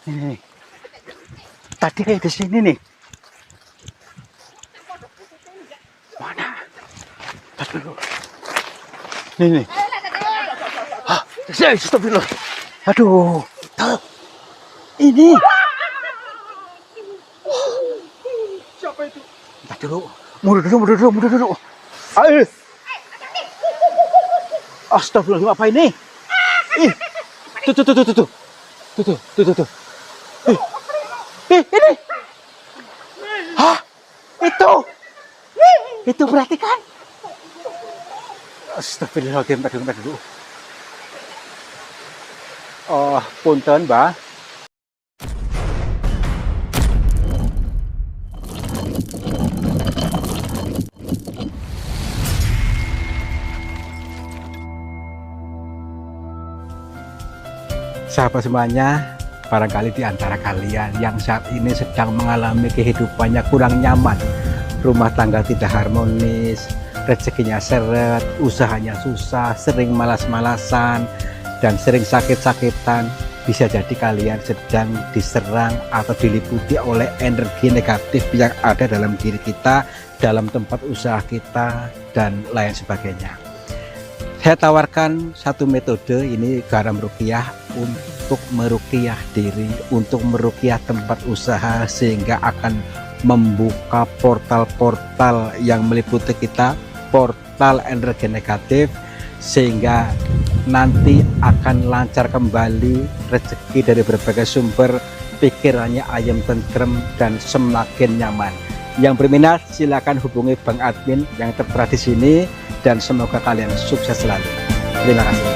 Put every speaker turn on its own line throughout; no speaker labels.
Ini. Tadi kayak di sini nih. Mana? Aduh. Nih. Hah, astagfirullah. Aduh. Tuh. Ini.
Siapa itu?
Aduh. Mundur dulu. Ayo. Astagfirullah, apa ini? Ih. Tuh. Ini. Hah? Itu berarti kan? Astagfirullahaladzim, tadi dulu. Oh, punten, Mbak. Sahabat semuanya, barangkali di antara kalian yang saat ini sedang mengalami kehidupannya kurang nyaman, rumah tangga tidak harmonis, rezekinya seret, usahanya susah, sering malas-malasan, dan sering sakit-sakitan, bisa jadi kalian sedang diserang atau diliputi oleh energi negatif yang ada dalam diri kita, dalam tempat usaha kita, dan lain sebagainya. Saya tawarkan satu metode, ini garam ruqyah, untuk meruqyah diri, untuk meruqyah tempat usaha, sehingga akan membuka portal-portal yang meliputi kita, portal energi negatif, sehingga nanti akan lancar kembali rezeki dari berbagai sumber, pikirannya ayam tentrem dan semakin nyaman. Yang berminat silakan hubungi Bang Admin yang tertera di sini, dan semoga kalian sukses selalu. Terima kasih.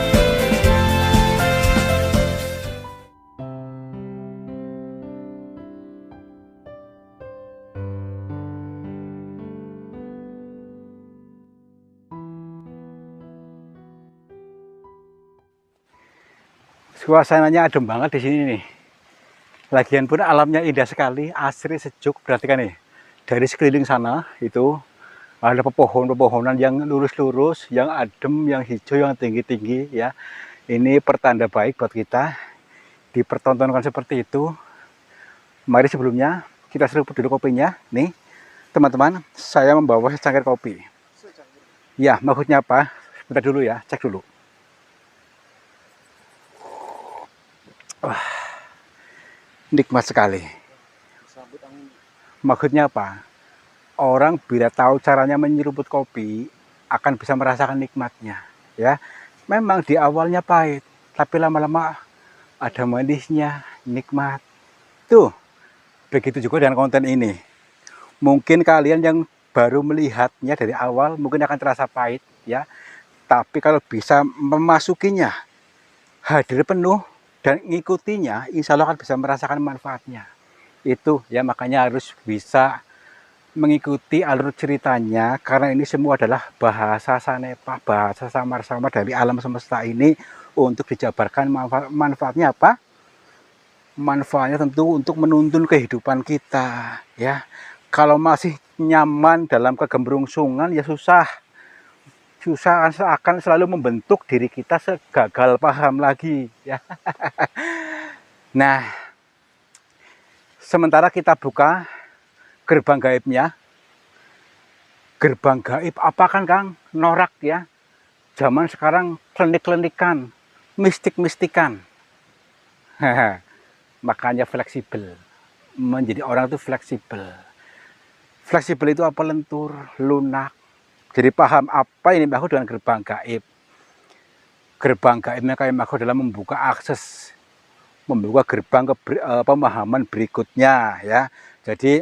Suasananya adem banget di sini nih. Lagian pun alamnya indah sekali, asri, sejuk. Perhatikan nih, dari sekeliling sana itu ada pepohonan yang lurus-lurus, yang adem, yang hijau, yang tinggi-tinggi ya. Ini pertanda baik buat kita. Dipertontonkan seperti itu. Mari sebelumnya kita seruput dulu kopinya. Nih, teman-teman, saya membawa secangkir kopi. Ya, maksudnya apa? Sebentar dulu ya, cek dulu. Wah, nikmat sekali. Maksudnya apa? Orang bila tahu caranya menyeruput kopi akan bisa merasakan nikmatnya, ya. Memang di awalnya pahit, tapi lama-lama ada manisnya, nikmat. Tuh, begitu juga dengan konten ini. Mungkin kalian yang baru melihatnya dari awal mungkin akan terasa pahit, ya. Tapi kalau bisa memasukinya, hadir penuh dan ngikutinya, insya Allah akan bisa merasakan manfaatnya. Itu ya, makanya harus bisa mengikuti alur ceritanya, karena ini semua adalah bahasa Sanepa, bahasa samar-samar dari alam semesta ini untuk dijabarkan. Manfaatnya apa? Manfaatnya tentu untuk menuntun kehidupan kita ya. Kalau masih nyaman dalam kegembrungsungan ya susah akan selalu membentuk diri kita segagal paham lagi ya. Nah, sementara kita buka gerbang gaibnya. Gerbang gaib apa kan Kang? Norak ya. Zaman sekarang klinik-klinikan, mistik-mistikan. Makanya fleksibel. Menjadi orang itu fleksibel. Fleksibel itu apa? Lentur, lunak. Jadi paham apa ini maksud dengan gerbang gaib. Gerbang gaibnya kayak maksud dalam membuka akses, membuka gerbang ke pemahaman berikutnya ya. Jadi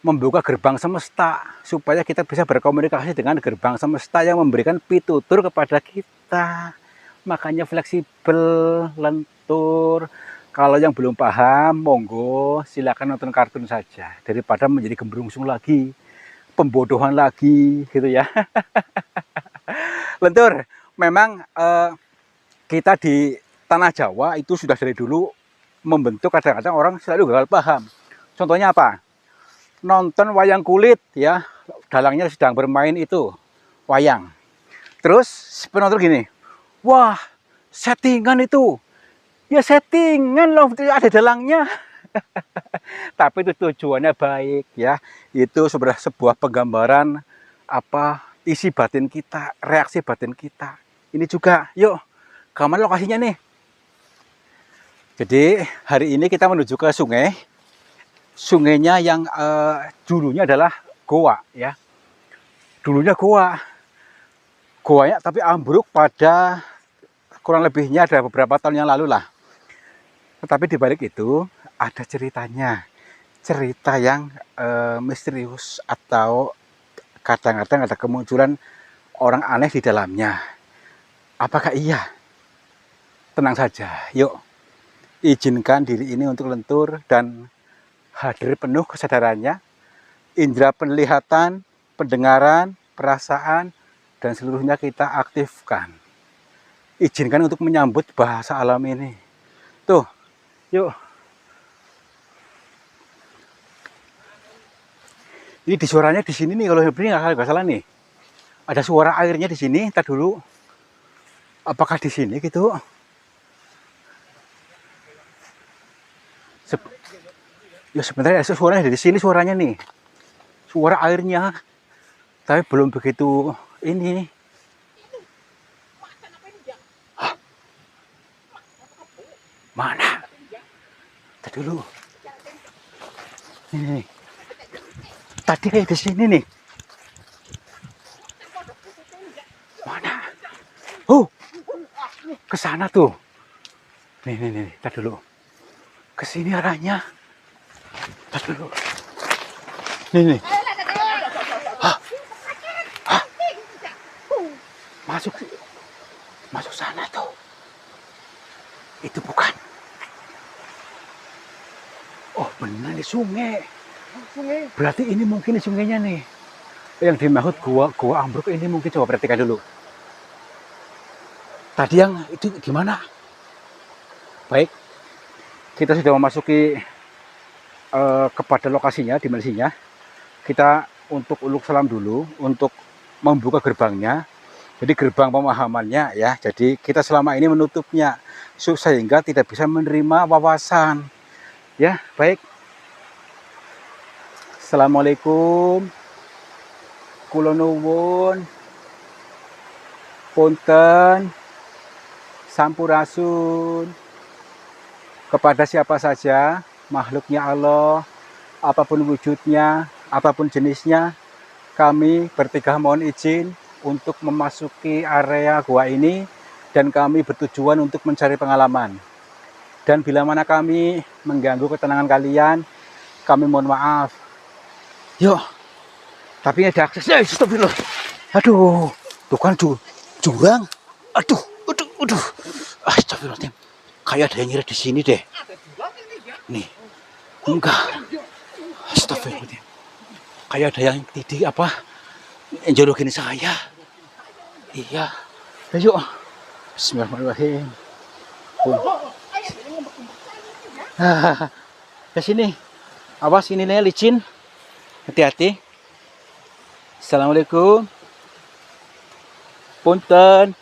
membuka gerbang semesta supaya kita bisa berkomunikasi dengan gerbang semesta yang memberikan pitutur kepada kita. Makanya fleksibel, lentur. Kalau yang belum paham, monggo silakan nonton kartun saja daripada menjadi gembrungsung lagi, pembodohan lagi gitu ya. Lentur, memang kita di tanah Jawa itu sudah dari dulu membentuk, kadang-kadang orang selalu gagal paham. Contohnya apa? Nonton wayang kulit ya, dalangnya sedang bermain itu wayang. Terus penonton gini, wah settingan itu, Ya settingan loh, ada dalangnya. Tapi itu tujuannya baik ya. Itu sebenarnya sebuah penggambaran apa isi batin kita, reaksi batin kita. Ini juga, yuk, kemana lokasinya nih? Jadi hari ini kita menuju ke sungai. Sungainya yang dulunya adalah goa ya. Dulunya goa. Goanya tapi ambruk pada kurang lebihnya ada beberapa tahun yang lalu lah. Tetapi di balik itu ada ceritanya. Cerita yang misterius atau kadang-kadang ada kemunculan orang aneh di dalamnya. Apakah iya? Tenang saja, yuk. Izinkan diri ini untuk lentur dan hadir penuh kesadarannya, indera penglihatan, pendengaran, perasaan, dan seluruhnya kita aktifkan. Izinkan untuk menyambut bahasa alam ini. Tuh, yuk. Ini di suaranya di sini nih, kalau ini nggak salah nih. Ada suara airnya di sini, ntar dulu. Apakah di sini gitu? Ya sebenarnya suaranya dari sini suaranya nih. Suara airnya. Tapi belum begitu ini. Hah? Mana? Tadi dulu. Ini. Tadi kayak di sini nih. Mana? Oh. Ke sana tuh. Nih. Tadi dulu. Ke sini arahnya. Tadi dulu. Nih. Hah? Masuk sana tuh. Itu bukan. Oh benar di sungai. Berarti ini mungkin di sungainya nih. Yang dimaksud gua ambruk ini mungkin, coba perhatikan dulu. Tadi yang itu gimana? Baik. Kita sudah memasuki kepada lokasinya, dimensinya. Kita untuk uluk salam dulu untuk membuka gerbangnya. Jadi gerbang pemahamannya ya. Jadi kita selama ini menutupnya sehingga tidak bisa menerima wawasan. Ya, baik. Assalamualaikum. Kula nuwun. Punten. Sampurasun. Kepada siapa saja, makhluknya Allah, apapun wujudnya, apapun jenisnya, kami bertiga mohon izin untuk memasuki area gua ini dan kami bertujuan untuk mencari pengalaman. Dan bila mana kami mengganggu ketenangan kalian, kami mohon maaf. Yuk, tapi ada aksesnya. Astagfirullah. Aduh, tuh kan jurang. Aduh. Astagfirullahaladzim. Kayak ada yang nyirat di sini deh. Nih, enggak. Astagfirullahaladzim. Kayak ada yang tidik apa? Jorokin saya. Iya. Ayo. Bismillahirrahmanirrahim. Ke sini. Awas ini licin. Hati-hati. Assalamualaikum. Punten.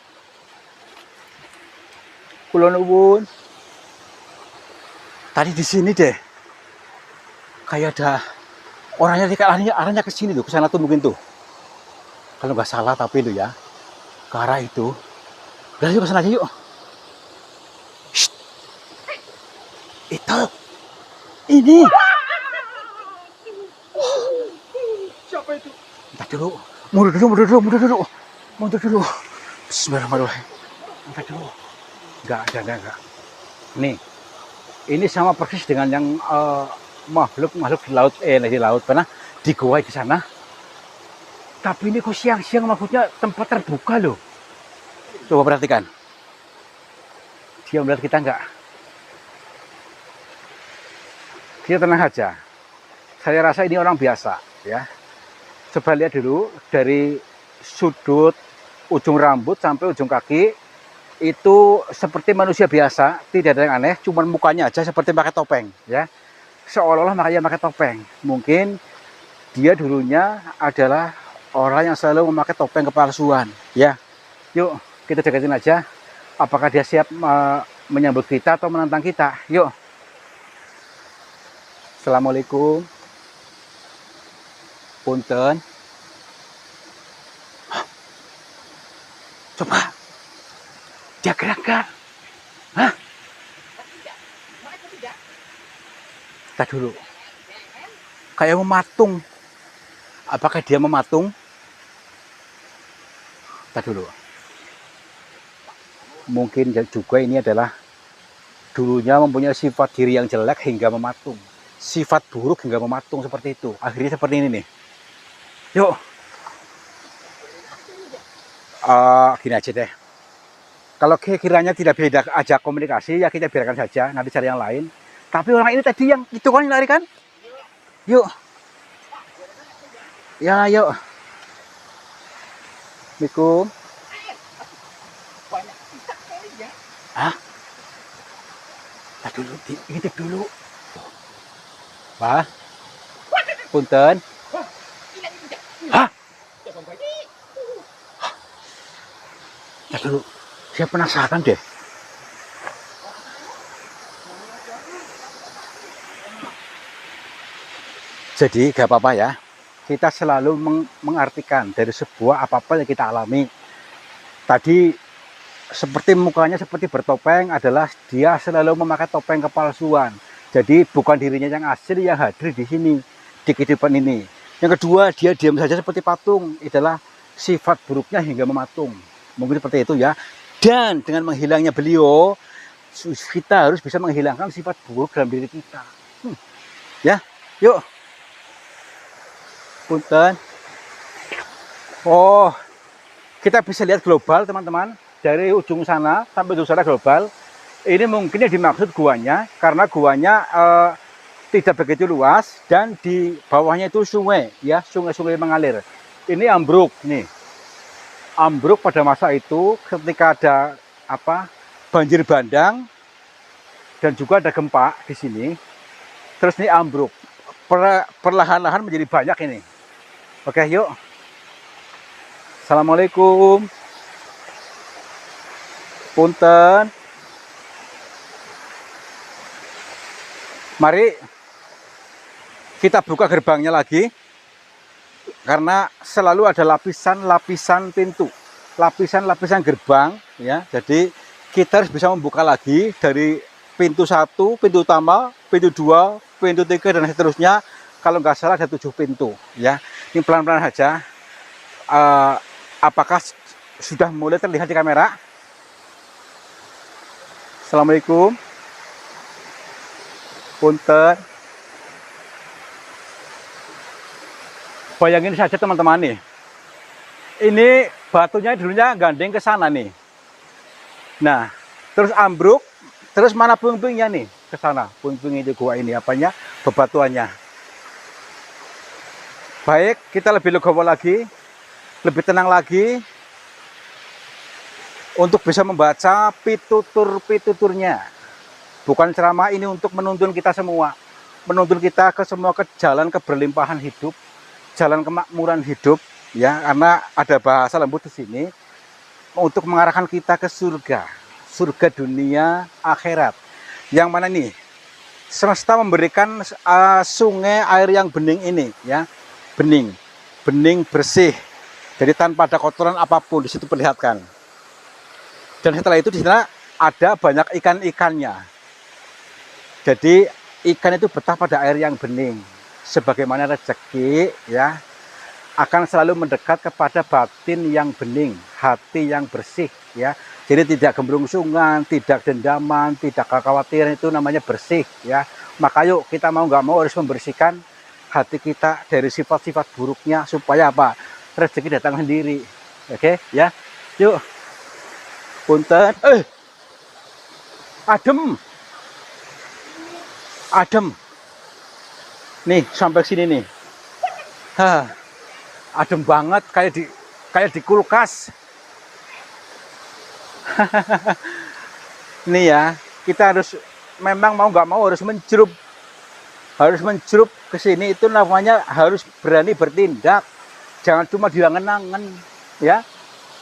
Kula nuwun. Tadi di sini deh. Kayak ada orangnya arahnya ke sini tuh, ke sana tuh mungkin tuh. Kalau nggak salah tapi itu ya. Ke arah itu. Udah yuk ke sana aja yuk. Shh. Itu. Ini.
Siapa itu?
Entar dulu. Mundur dulu. Bismillahirrahmanirrahim. Entar dulu. Enggak. Nih. Ini sama persis dengan yang makhluk di laut pernah di goa di sana. Tapi ini kok siang-siang, maksudnya tempat terbuka loh. Coba perhatikan. Dia melihat kita enggak? Dia tenang aja. Saya rasa ini orang biasa ya. Coba lihat dulu dari sudut ujung rambut sampai ujung kaki. Itu seperti manusia biasa, tidak ada yang aneh, cuman mukanya aja seperti pakai topeng ya. Seolah-olah makanya pakai topeng. Mungkin dia dulunya adalah orang yang selalu memakai topeng kepalsuan ya. Yuk kita deketin aja. Apakah dia siap menyambut kita atau menantang kita. Yuk. Assalamualaikum. Punten. Coba. Dia gerak gak? Hah? Kita dulu. Kayak mematung. Apakah dia mematung? Kita dulu. Mungkin juga ini adalah dulunya mempunyai sifat diri yang jelek hingga mematung. Sifat buruk hingga mematung seperti itu. Akhirnya seperti ini nih. Yuk. Gini aja deh. Kalau kiranya tidak bisa ajak komunikasi, ya kita biarkan saja. Nanti cari yang lain. Tapi orang ini tadi yang itu kan yang lari kan? Yuk. Ya, yuk. Assalamualaikum. Hah? Dulu, intip dulu. Pak, punten. Hah? Dulu, saya penasaran deh. Jadi, gak apa-apa ya. Kita selalu mengartikan dari sebuah apa-apa yang kita alami. Tadi, seperti mukanya seperti bertopeng adalah dia selalu memakai topeng kepalsuan. Jadi bukan dirinya yang asli yang hadir di sini, di kehidupan ini. Yang kedua, dia diam saja seperti patung. Itulah sifat buruknya hingga mematung. Mungkin seperti itu ya. Dan dengan menghilangnya beliau, kita harus bisa menghilangkan sifat buruk dalam diri kita. Ya, yuk. Punten. Oh, kita bisa lihat global teman-teman. Dari ujung sana sampai ujung sana global. Ini mungkin yang dimaksud guanya, karena guanya tidak begitu luas dan di bawahnya itu sungai, ya, sungai-sungai mengalir. Ini ambruk, nih, ambruk pada masa itu ketika ada banjir bandang dan juga ada gempa di sini. Terus ini ambruk, perlahan-lahan menjadi banyak ini. Oke, yuk. Assalamualaikum. Punten. Mari kita buka gerbangnya lagi. Karena selalu ada lapisan-lapisan pintu. Lapisan-lapisan gerbang ya. Jadi kita harus bisa membuka lagi dari pintu 1, pintu utama, pintu 2, pintu 3 dan seterusnya. Kalau nggak salah ada 7 pintu ya. Ini pelan-pelan saja. Apakah sudah mulai terlihat di kamera? Assalamualaikum. Punten. Bayangin saja teman-teman nih. Ini batunya dulunya gandeng ke sana nih. Nah, terus ambruk, terus mana puing-puingnya nih? Ke sana, puing-puing itu gua ini apanya? Bebatuannya. Baik, kita lebih legowo lagi, lebih tenang lagi. Untuk bisa membaca pitutur-pituturnya. Bukan ceramah ini untuk menuntun kita semua. Menuntun kita ke semua ke jalan keberlimpahan hidup. Jalan kemakmuran hidup. Ya, karena ada bahasa lembut di sini. Untuk mengarahkan kita ke surga. Surga dunia akhirat. Yang mana nih? Semesta memberikan sungai air yang bening ini. Ya, bening. Bening bersih. Jadi tanpa ada kotoran apapun di situ perlihatkan. Dan setelah itu di sana ada banyak ikan-ikannya. Jadi ikan itu betah pada air yang bening. Sebagaimana rezeki ya akan selalu mendekat kepada batin yang bening, hati yang bersih ya. Jadi tidak gembrungsungan, tidak dendaman, tidak kekhawatiran, itu namanya bersih ya. Maka yuk kita mau nggak mau harus membersihkan hati kita dari sifat-sifat buruknya supaya apa? Rezeki datang sendiri. Oke ya. Yuk. Punten, adem, adem, nih sampai sini nih, adem banget kayak di kulkas. Nih ya, kita harus memang mau nggak mau harus mencerup ke sini, itu namanya harus berani bertindak, jangan cuma diangen-angen, ya,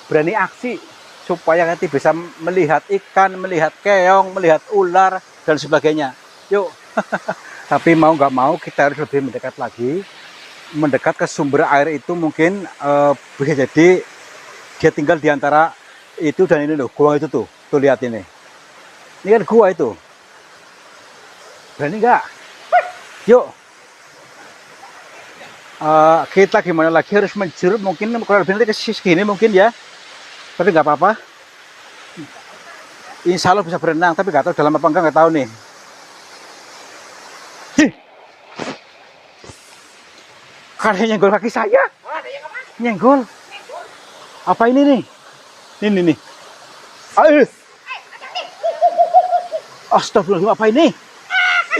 berani aksi. supaya nanti bisa melihat ikan, melihat keong, melihat ular dan sebagainya. Yuk. Tapi mau nggak mau kita harus lebih mendekat lagi, mendekat ke sumber air itu mungkin bisa jadi dia tinggal di antara itu dan ini loh, gua itu tuh lihat ini kan gua itu. Berani nggak? Yuk. Kita gimana lagi harus menjerut mungkin kalau lebih nanti ke sini mungkin ya, tapi nggak apa-apa. Insya Allah bisa berenang, tapi nggak tahu dalam apa enggak, nggak tahu nih. Karena nyenggol kaki saya. Nyenggol. Apa ini nih? Ini nih. Ayo. Astagfirullah, apa ini?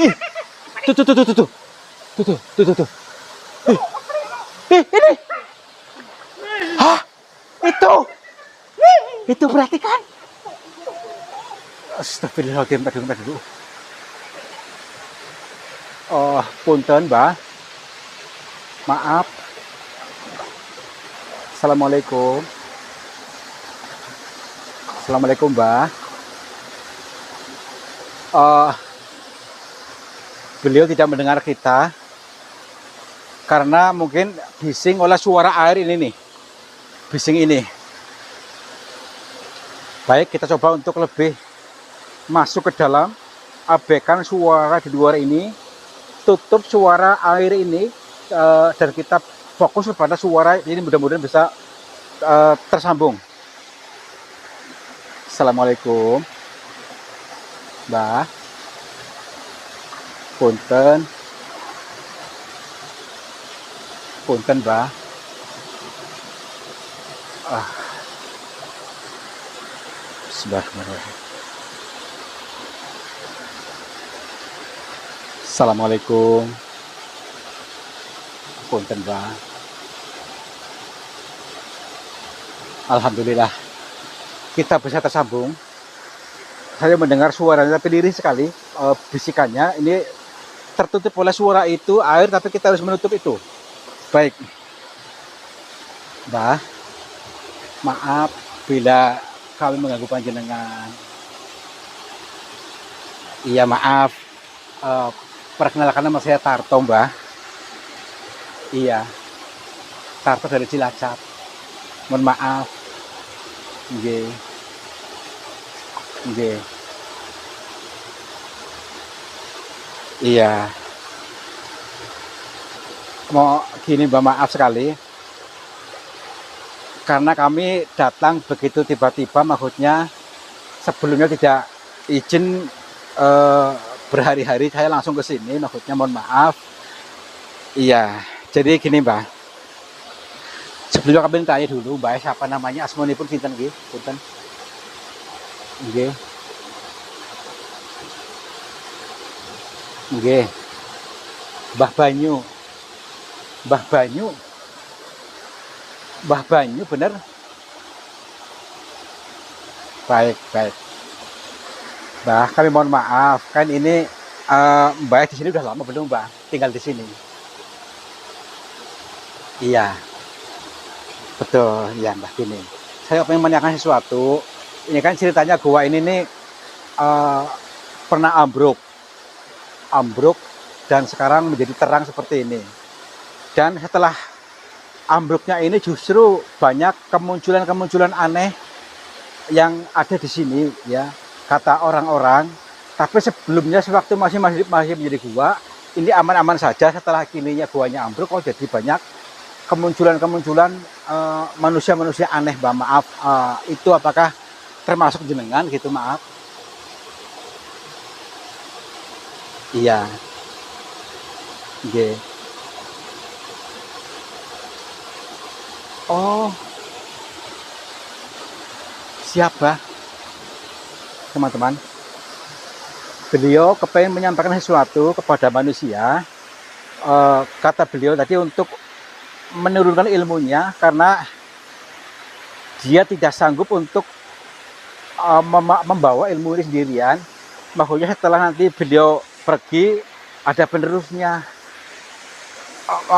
Ih. Tuh. Ini. Hah? Itu berarti kan? Astagfirullahaladzim, tadi dulu. Oh, punten, Mbak. Maaf. Assalamualaikum. Assalamualaikum, Mbak. Beliau tidak mendengar kita karena mungkin bising oleh suara air ini nih. Bising ini. Baik, kita coba untuk lebih masuk ke dalam, abaikan suara di luar ini, tutup suara air ini, dan kita fokus kepada suara ini, mudah-mudahan bisa tersambung. Assalamualaikum, Mbak. Punten, Mbak. Bismillahirrahmanirrahim. Assalamualaikum. Punten, Mbak. Alhamdulillah kita bisa tersambung. Saya mendengar suaranya tapi lirih sekali, bisikannya ini tertutup oleh suara itu air, tapi kita harus menutup itu. Baik, Mbak, maaf bila kami mengganggu panjenengan. Iya, maaf. Perkenalkan nama saya Tarto, Mbak. Iya, Tarto dari Cilacap. Mohon maaf. Nggih. Iya. Mau gini, Mbak, maaf sekali. Karena kami datang begitu tiba-tiba, maksudnya sebelumnya tidak izin berhari-hari, saya langsung ke sini, maksudnya mohon maaf. Iya, jadi gini, Mbak. Sebelumnya kami tanya dulu, Mbak, siapa namanya, asmonipun sinten nggih? Punten. Nggih. Nggih. Mbah Banyu. Mbah Banyu, bener? Baik. Mbah, kami mohon maaf, kan ini Mbak di sini udah lama belum, Mbak? Tinggal di sini. Iya, betul, ya, Mbak, gini. Saya pengen menanyakan sesuatu. Ini kan ceritanya gua ini nih pernah ambruk dan sekarang menjadi terang seperti ini. Dan setelah ambruknya ini justru banyak kemunculan aneh yang ada di sini, ya, kata orang-orang. Tapi sebelumnya sewaktu masih menjadi gua, ini aman-aman saja. Setelah kininya guanya ambruk, kok jadi banyak kemunculan manusia-manusia aneh, Mbak. Maaf, itu apakah termasuk jenengan gitu? Maaf. Iya. Nggih. Oh, siapa teman-teman? Beliau kepengen menyampaikan sesuatu kepada manusia. Kata beliau tadi untuk menurunkan ilmunya karena dia tidak sanggup untuk membawa ilmu ini sendirian. Makanya setelah nanti beliau pergi ada penerusnya.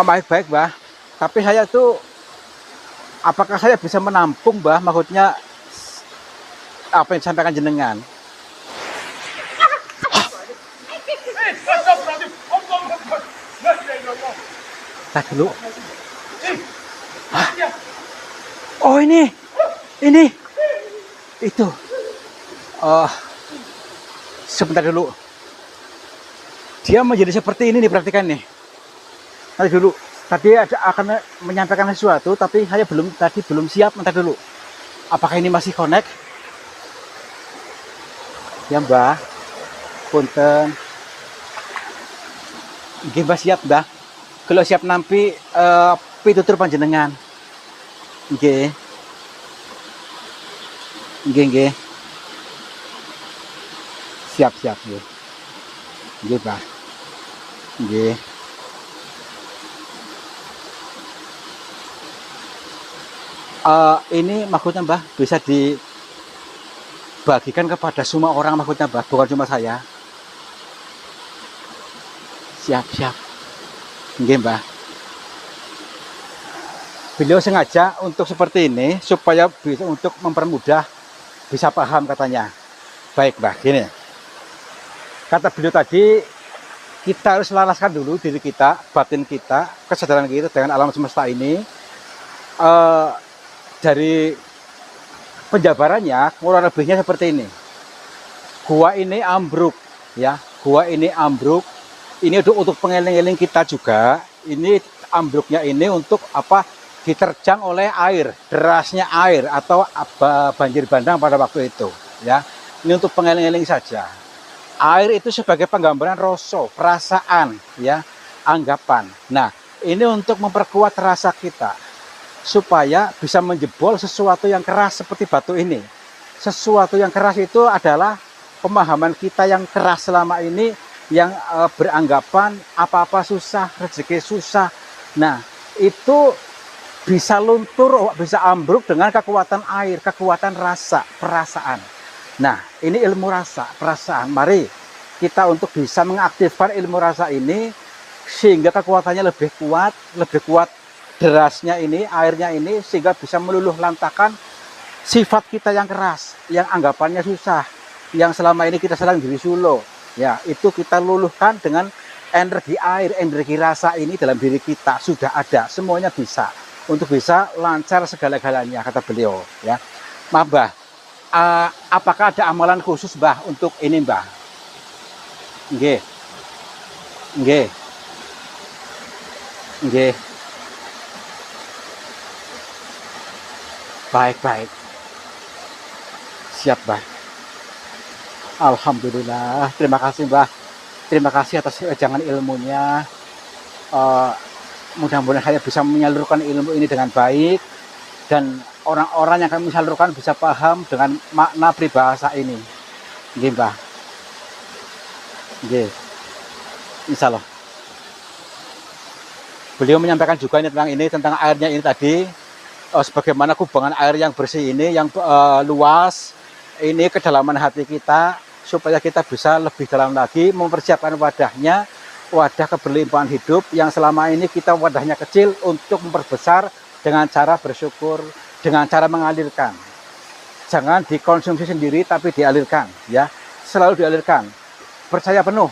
Baik, Mbak. Tapi saya tuh, apakah saya bisa menampung, Mbah? Maksudnya apa yang disampaikan jenengan.
Astagfirullahaladzim. Allah Akbar. La ilaha illallah.
Tadi dulu.
Ya.
Oh ini itu. Oh, sebentar dulu. Dia menjadi seperti ini nih, perhatikan nih. Nanti dulu. Tadi akan menyampaikan sesuatu, tapi saya belum siap. Nanti dulu. Apakah ini masih connect? Ya Mbah. Punten. Nggih Mbah siap Mbah. Kalau siap nampi pitutur panjenengan. Nggih. Nggih. Siap nggih. Nggih, Pak. Nggih. Ini maksudnya Mbah bisa dibagikan kepada semua orang maksudnya Mbah, bukan cuma saya. Siap. Nggih, Mbah. Beliau sengaja untuk seperti ini supaya bisa untuk mempermudah bisa paham katanya. Baik, Mbah, gini. Kata beliau tadi, kita harus selaraskan dulu diri kita, batin kita, kesadaran kita dengan alam semesta ini. Dari penjabarannya, kurang lebihnya seperti ini. Gua ini ambruk, ya. Gua ini ambruk. Ini untuk pengeling-eling kita juga. Ini ambruknya ini untuk apa? Diterjang oleh air, derasnya air atau banjir bandang pada waktu itu, ya. Ini untuk pengeling-eling saja. Air itu sebagai penggambaran rasa, perasaan, ya, anggapan. Nah, ini untuk memperkuat rasa kita supaya bisa menjebol sesuatu yang keras seperti batu ini. Sesuatu yang keras itu adalah pemahaman kita yang keras selama ini, yang beranggapan apa-apa susah, rezeki susah. Nah, itu bisa luntur, bisa ambruk dengan kekuatan air, kekuatan rasa, perasaan. Nah, ini ilmu rasa, perasaan. Mari kita untuk bisa mengaktifkan ilmu rasa ini sehingga kekuatannya lebih kuat derasnya ini, airnya ini, sehingga bisa meluluh lantakan sifat kita yang keras, yang anggapannya susah, yang selama ini kita sedang diri sulo. Ya, itu kita luluhkan dengan energi air, energi rasa ini dalam diri kita sudah ada, semuanya bisa untuk bisa lancar segala-galanya, kata beliau. Ya, maaf Mbah, apakah ada amalan khusus Mbah untuk ini Mbah? Nggih. Baik. Siap Mbah. Alhamdulillah. Terima kasih Mbah. Terima kasih atas jangan ilmunya. Mudah-mudahan saya bisa menyalurkan ilmu ini dengan baik dan orang-orang yang kami salurkan bisa paham dengan makna peribahasa ini. Nggih, Mbah. Nggih. Insyaallah. Beliau menyampaikan juga ini tentang airnya ini tadi, sebagaimana kubangan air yang bersih ini, yang luas, ini kedalaman hati kita, supaya kita bisa lebih dalam lagi mempersiapkan wadahnya, wadah keberlimpahan hidup yang selama ini kita wadahnya kecil, untuk memperbesar dengan cara bersyukur, dengan cara mengalirkan. Jangan dikonsumsi sendiri tapi dialirkan, ya. Selalu dialirkan. Percaya penuh,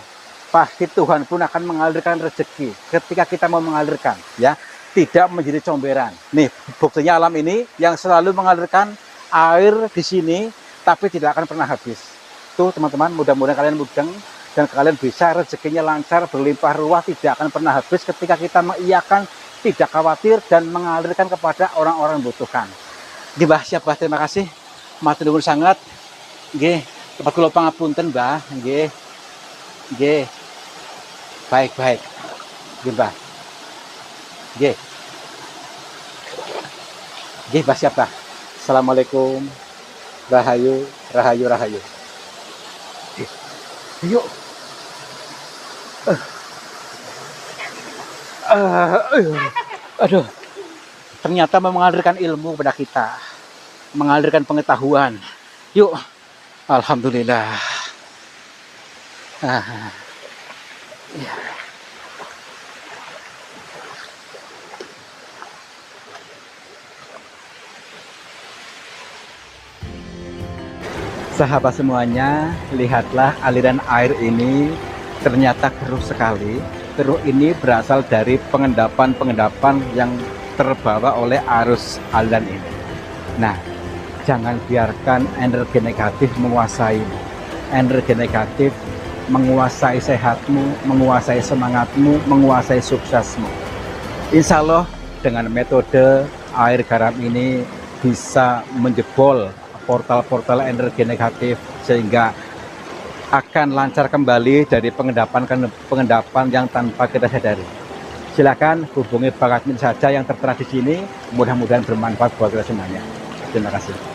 pasti Tuhan pun akan mengalirkan rezeki ketika kita mau mengalirkan, ya. Tidak menjadi comberan. Nih, buktinya alam ini yang selalu mengalirkan air di sini tapi tidak akan pernah habis. Tuh teman-teman, mudah-mudahan kalian mudeng dan kalian bisa rezekinya lancar, berlimpah ruah, tidak akan pernah habis ketika kita mengiyakan, tidak khawatir dan mengalirkan kepada orang-orang yang membutuhkan. Nggih Mbah, siap Mbah, terima kasih. Matur nuwun sangat. Nggih, tempat kula pangapunten Mbah, nggih. Nggih. Baik. Nggih Mbah. Nggih. Nggih Mbah, siap Mbah. Assalamualaikum. Rahayu. Yuk. Aduh. Ternyata mengalirkan ilmu kepada kita. Mengalirkan pengetahuan. Yuk. Alhamdulillah. Ya. Sahabat semuanya, lihatlah aliran air ini ternyata keruh sekali. Keruh ini berasal dari pengendapan-pengendapan yang terbawa oleh arus aliran ini. Nah, jangan biarkan energi negatif menguasaimu. Energi negatif menguasai sehatmu, menguasai semangatmu, menguasai suksesmu. Insya Allah dengan metode air garam ini bisa menjebol portal-portal energi negatif sehingga akan lancar kembali dari pengendapan yang tanpa kita sadari. Silakan hubungi Bang Admin saja yang tertera di sini. Mudah-mudahan bermanfaat buat kita semuanya. Terima kasih.